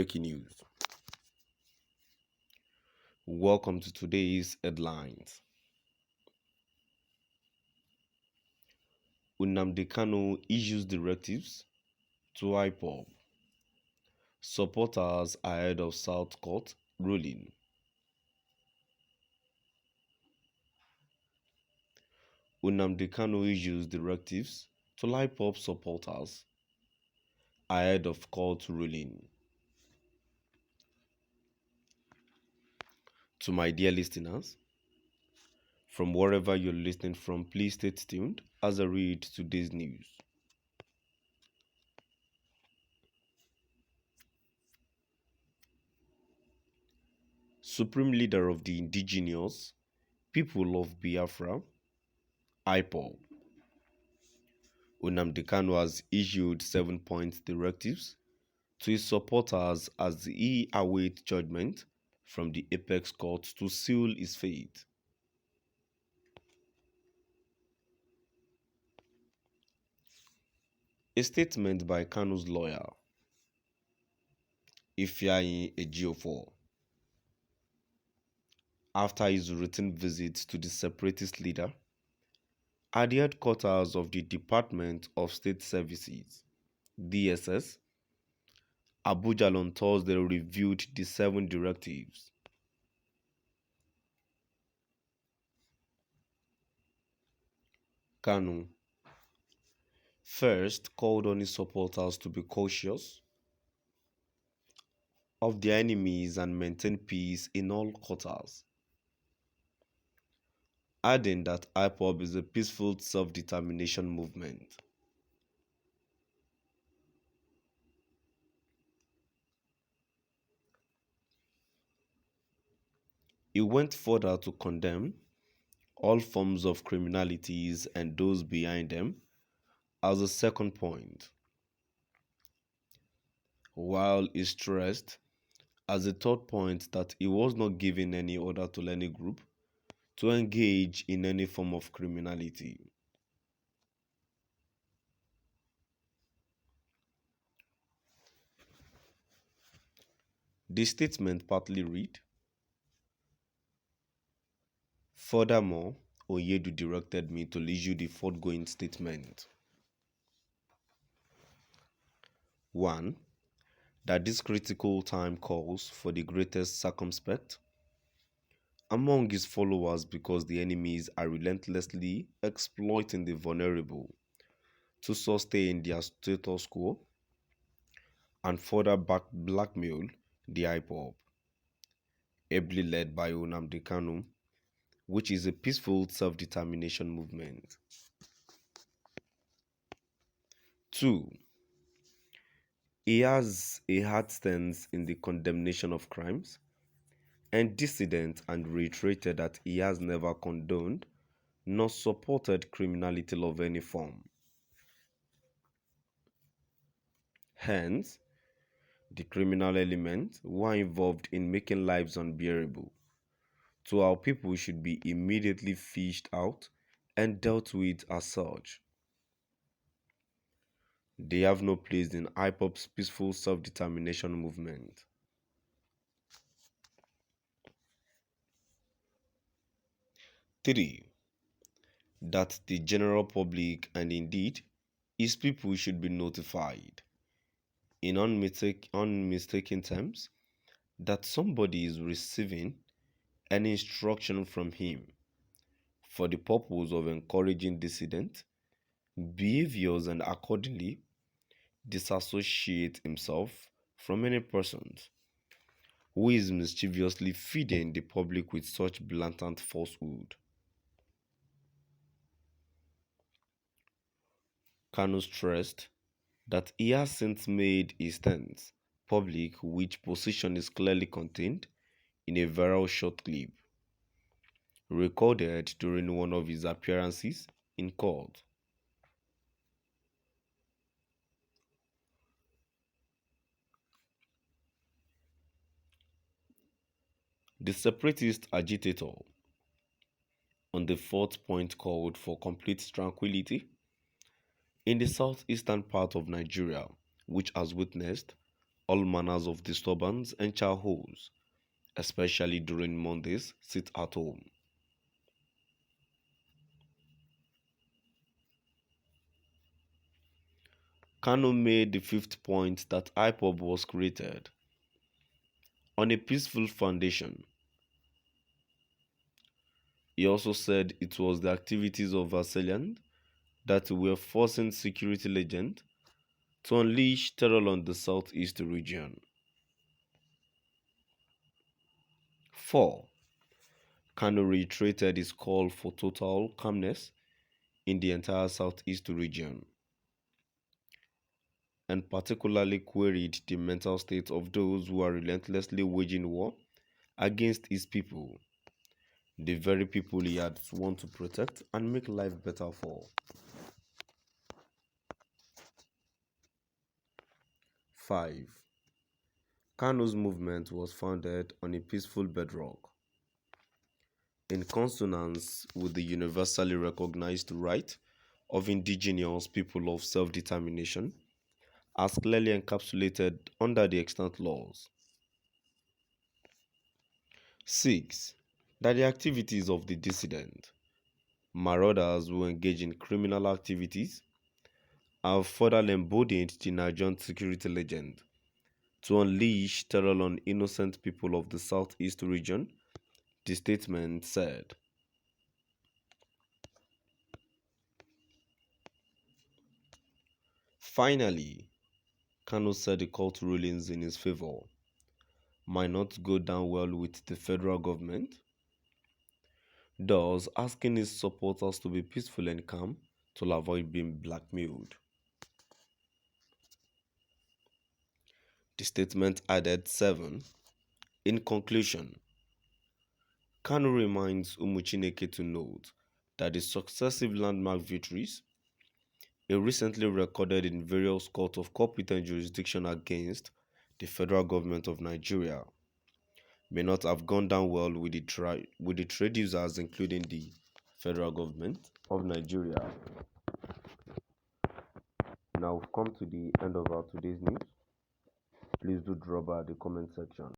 Breaking news. Welcome to today's headlines. Nnamdi Kanu issues directives to IPOB. Supporters ahead of South Court ruling. Nnamdi Kanu issues directives to IPOB supporters ahead of court ruling. To my dear listeners, from wherever you're listening from, please stay tuned as I read today's news. Supreme Leader of the Indigenous People of Biafra, IPOB, Nnamdi Kanu has issued 7-point directives to his supporters as he awaits judgment from the apex court to seal his fate. A statement by Kanu's lawyer, Ifeanyi Ejiofor, after his routine visit to the separatist leader at the headquarters of the Department of State Services, DSS, Abuja on Thursday reviewed the 7 directives. Kanu first called on his supporters to be cautious of their enemies and maintain peace in all quarters, adding that IPOB is a peaceful self-determination movement. He went further to condemn all forms of criminalities and those behind them as a second point, while he stressed as a third point that he was not giving any order to any group to engage in any form of criminality. The statement partly read, "Furthermore, Oyedu directed me to issue the foregoing statement. 1. That this critical time calls for the greatest circumspect among his followers because the enemies are relentlessly exploiting the vulnerable to sustain their status quo and further blackmail the IPOB, ably led by Nnamdi Kanu, which is a peaceful self-determination movement. 2. He has a hard stance in the condemnation of crimes and dissident and reiterated that he has never condoned nor supported criminality of any form. Hence, the criminal elements who are involved in making lives unbearable to our people should be immediately fished out and dealt with as such. They have no place in IPOB's peaceful self-determination movement." Three, that the general public and indeed his people should be notified in unmistaken terms that somebody is receiving an instruction from him for the purpose of encouraging dissident behaviors and accordingly disassociate himself from any person who is mischievously feeding the public with such blatant falsehood. Kanu stressed that he has since made his stance public, which position is clearly contained in a viral short clip recorded during one of his appearances in court. The separatist agitator on the 4th point called for complete tranquility in the southeastern part of Nigeria, which has witnessed all manners of disturbance and childhoods, especially during Monday's sit at home. Kanu made the fifth point that IPOB was created on a peaceful foundation. He also said it was the activities of assailants that were forcing security agents to unleash terror on the southeast region. 4. Kanu reiterated his call for total calmness in the entire southeast region and particularly queried the mental state of those who are relentlessly waging war against his people, the very people he had sworn to protect and make life better for. 5. Kanu's movement was founded on a peaceful bedrock, in consonance with the universally recognized right of indigenous people of self-determination, as clearly encapsulated under the extant laws. 6. That the activities of the dissident, marauders who engage in criminal activities, have further embodied the Nigerian security legend to unleash terror on innocent people of the southeast region, the statement said. Finally, Kanu said the court rulings in his favor might not go down well with the federal government, thus asking his supporters to be peaceful and calm to avoid being blackmailed. The statement added 7. In conclusion, Kanu reminds Umuchineke to note that the successive landmark victories he recently recorded in various courts of competent jurisdiction against the federal government of Nigeria may not have gone down well with the trade users, including the federal government of Nigeria. Now we've come to the end of our today's news. Please do drop by the comment section.